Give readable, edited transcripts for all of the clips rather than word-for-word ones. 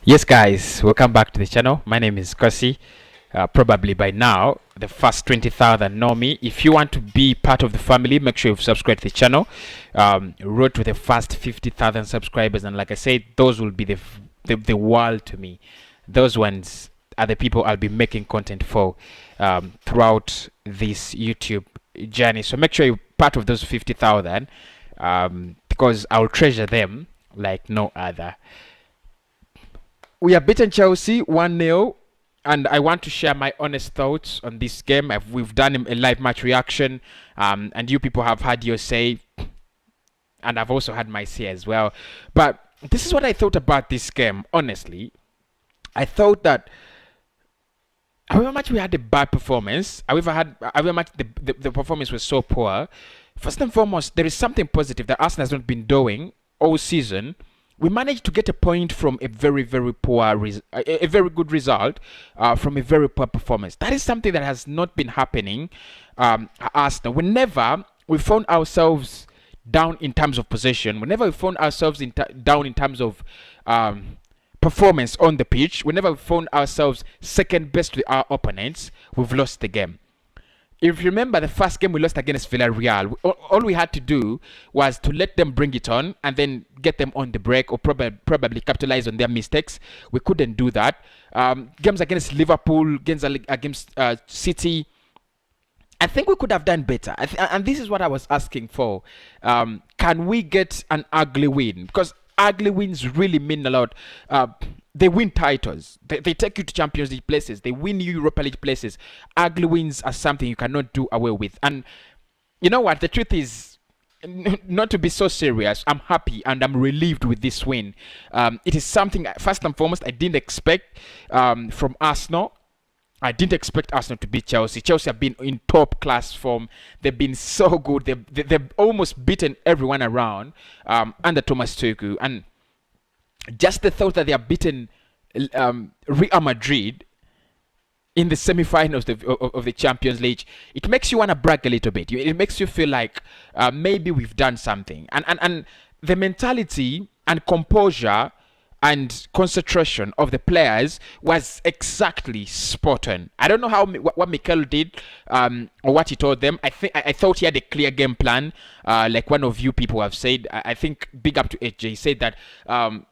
Yes, guys, welcome back to the channel. My name is Kosi. Probably by now, the first 20,000 know me. If you want to be part of the family, make sure you've subscribed to the channel. Road to the first 50,000 subscribers, and like I said, those will be the world to me. Those ones are the people I'll be making content for throughout this YouTube journey. So make sure you're part of those 50,000 because I'll treasure them like no other. We have beaten Chelsea 1-0, and I want to share my honest thoughts on this game. We've done a live match reaction, and you people have had your say, and I've also had my say as well. But this is what I thought about this game, honestly. I thought that however much we had a bad performance, however much the performance was so poor, first and foremost, there is something positive that Arsenal has not been doing all season. We managed to get a point from a very, very a very good result from a very poor performance. That is something that has not been happening at Arsenal. Whenever we found ourselves down in terms of possession, whenever we found ourselves down in terms of performance on the pitch, whenever we found ourselves second best to our opponents, we've lost the game. If you remember the first game we lost against Villarreal, all we had to do was to let them bring it on and then get them on the break, or probably capitalize on their mistakes. We couldn't do that. Games against Liverpool, games against City, I think we could have done better. And this is what I was asking for. Can we get an ugly win? Because ugly wins really mean a lot. They win titles. They take you to Champions League places. They win you Europa League places. Ugly wins are something you cannot do away with. And you know what? The truth is, not to be so serious, I'm happy and I'm relieved with this win. It is something, first and foremost, I didn't expect from Arsenal. I didn't expect Arsenal to beat Chelsea. Chelsea have been in top class form. They've been so good. They've almost beaten everyone around under Thomas Tuchel. And just the thought that they have beaten Real Madrid in the semi-finals of the Champions League, it makes you want to brag a little bit. It makes you feel like maybe we've done something. And the mentality and composure and concentration of the players was exactly spot on. I don't know what Mikel did or what he told them. I thought he had a clear game plan. Like one of you people have said, I think big up to HJ, he said that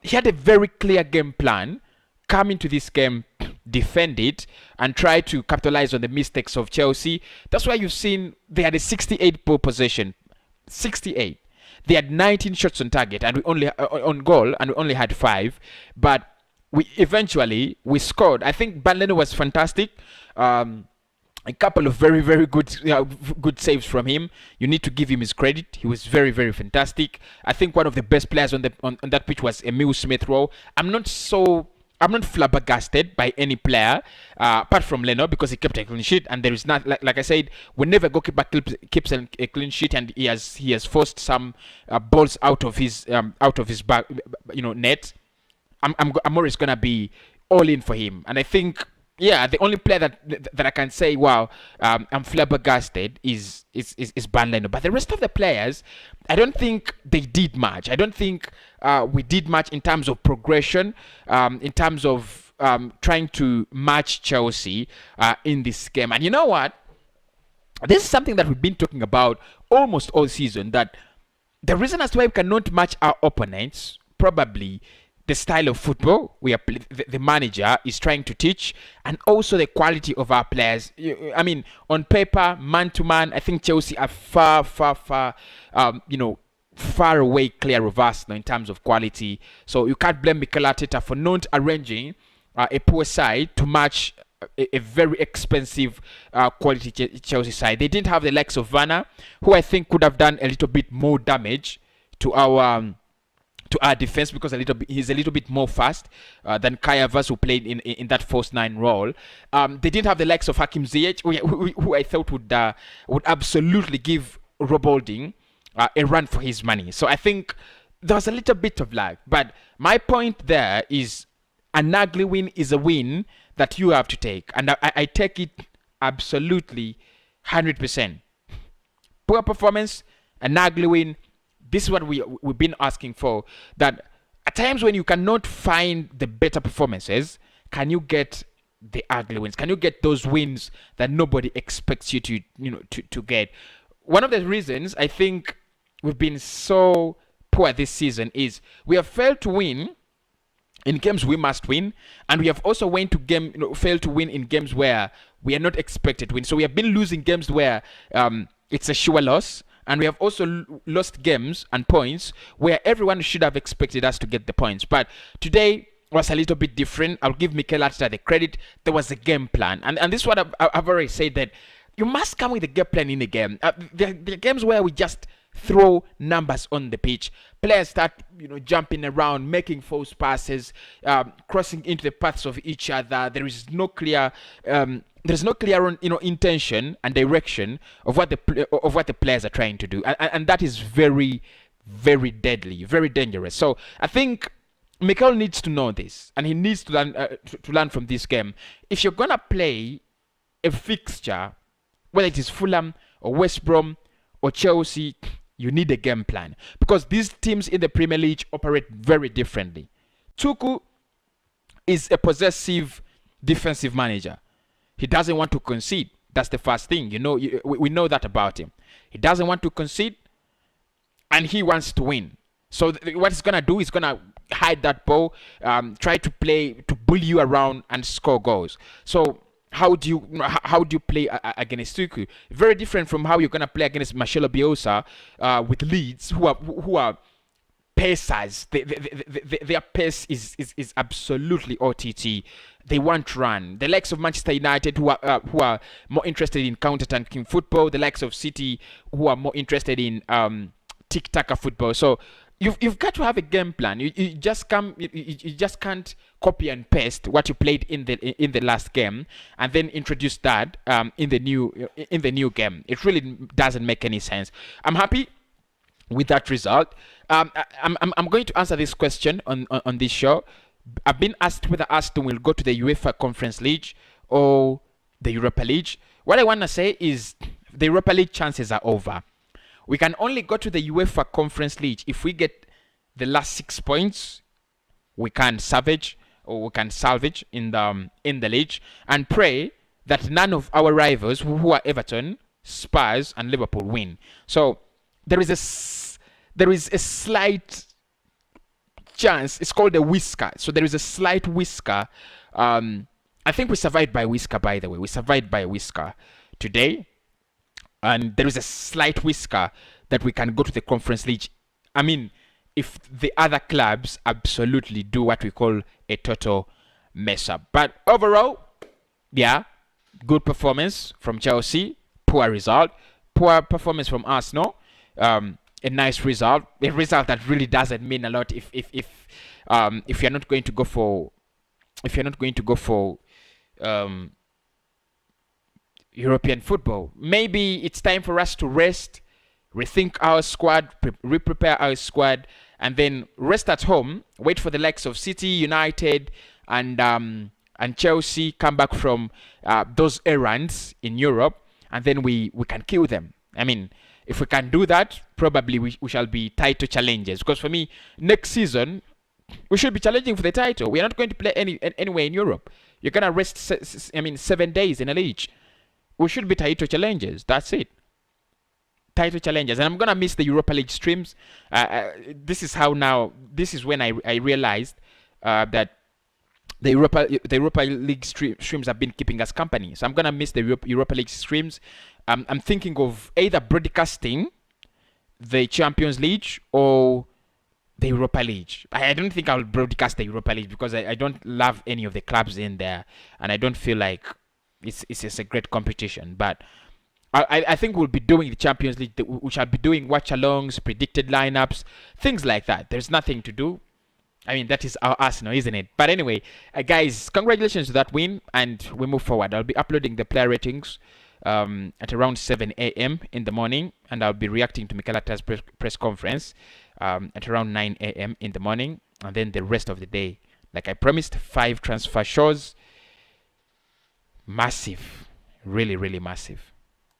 he had a very clear game plan. Come into this game, defend it, and try to capitalize on the mistakes of Chelsea. That's why you've seen they had a 68 ball possession. 68. They had 19 shots on target and we only on goal, and we only had 5. But we scored. I think Bellerin was fantastic. A couple of very, very good saves from him. You need to give him his credit. He was very, very fantastic. I think one of the best players on that pitch was Emil Smith-Rowe. I'm not flabbergasted by any player apart from Leno, because he kept a clean sheet, and there is not, like I said, whenever goalkeeper keeps a clean sheet and he has forced some balls out of his back, net, I'm always gonna be all in for him. And I think, yeah, the only player that I can say, wow, I'm flabbergasted is Ban Leno. But the rest of the players, I don't think they did much. I don't think we did much in terms of progression, in terms of trying to match Chelsea in this game. And you know what? This is something that we've been talking about almost all season, that the reason as to why we cannot match our opponents, probably the style of football the manager is trying to teach, and also the quality of our players. I mean, on paper, man to man, I think Chelsea are far away clear of Arsenal in terms of quality. So you can't blame Mikel Arteta for not arranging a poor side to match a very expensive quality Chelsea side. They didn't have the likes of Werner, who I think could have done a little bit more damage to our defense, because he's a little bit more fast than Kai Havertz, who played in that false 9 role. They didn't have the likes of Hakim Ziyech, who I thought would absolutely give Rob Holding a run for his money. So I think there was a little bit of lag. But my point there is, an ugly win is a win that you have to take, and I take it absolutely 100%. Poor performance, an ugly win. This is what we've been asking for. That at times when you cannot find the better performances, can you get the ugly wins? Can you get those wins that nobody expects you to get? One of the reasons I think we've been so poor this season is we have failed to win in games we must win, and we have also failed to win in games where we are not expected to win. So we have been losing games where it's a sure loss, and we have also lost games and points where everyone should have expected us to get the points. But today was a little bit different. I'll give Mikel the credit. There was a game plan, and this is what I've already said, that you must come with a game plan in a game. There are games where we just throw numbers on the pitch. Players start jumping around, making false passes, crossing into the paths of each other. There is no clear intention and direction of what the players are trying to do, and that is very, very deadly, very dangerous. So I think Mikel needs to know this, and he needs to learn from this game. If you're gonna play a fixture, whether it is Fulham or West Brom or Chelsea, you need a game plan, because these teams in the Premier League operate very differently. Tuchel is a possessive defensive manager. He doesn't want to concede. That's the first thing. We know that about him. He doesn't want to concede, and he wants to win. So what he's gonna do is gonna hide that ball, try to bully you around and score goals. So how do you play against Tuchel? Very different from how you're gonna play against Marcelo Bielsa with Leeds, who are pacers. Their pace is absolutely OTT. They want to run. The likes of Manchester United, who are more interested in counter-attacking football. The likes of City, who are more interested in tic-tac football. So you've got to have a game plan. You just can't copy and paste what you played in the last game and then introduce that in the new game. It really doesn't make any sense. I'm happy with that result. I'm going to answer this question on this show. I've been asked whether Aston will go to the UEFA Conference League or the Europa League. What I want to say is the Europa League chances are over. We can only go to the UEFA Conference League if we get the last 6 points. We can salvage in the league, and pray that none of our rivals, who are Everton, Spurs, and Liverpool, win. So there is a slight chance. It's called a whisker. So there is a slight whisker. I think we survived by a whisker, by the way. We survived by a whisker today. And there is a slight whisker that we can go to the Conference League. I mean, if the other clubs absolutely do what we call a total mess up. But overall, yeah, good performance from Chelsea. Poor result. Poor performance from Arsenal. A nice result. A result that really doesn't mean a lot if you're not going to go for European football. Maybe it's time for us to rest, rethink our squad, re-prepare our squad, and then rest at home. Wait for the likes of City, United, and Chelsea come back from those errands in Europe, and then we can kill them. I mean, if we can do that, probably we shall be title challengers. Because for me, next season we should be challenging for the title. We are not going to play anywhere in Europe. You're gonna rest 7 days in a league. We should be title challengers. That's it. Title challengers. And I'm going to miss the Europa League streams. This is when I realized that the Europa League streams have been keeping us company. So I'm going to miss the Europa League streams. I'm thinking of either broadcasting the Champions League or the Europa League. I don't think I'll broadcast the Europa League because I don't love any of the clubs in there. And I don't feel like it's a great competition, but I think we'll be doing the Champions League. We shall be doing watch-alongs, predicted lineups, things like that. There's nothing to do. I mean, that is our Arsenal, isn't it? But anyway, guys, congratulations to that win, and we move forward. I'll be uploading the player ratings at around 7 a.m. in the morning, and I'll be reacting to Mikel press conference at around 9 a.m. in the morning, and then the rest of the day. Like I promised, 5 transfer shows. Massive. Really, really massive.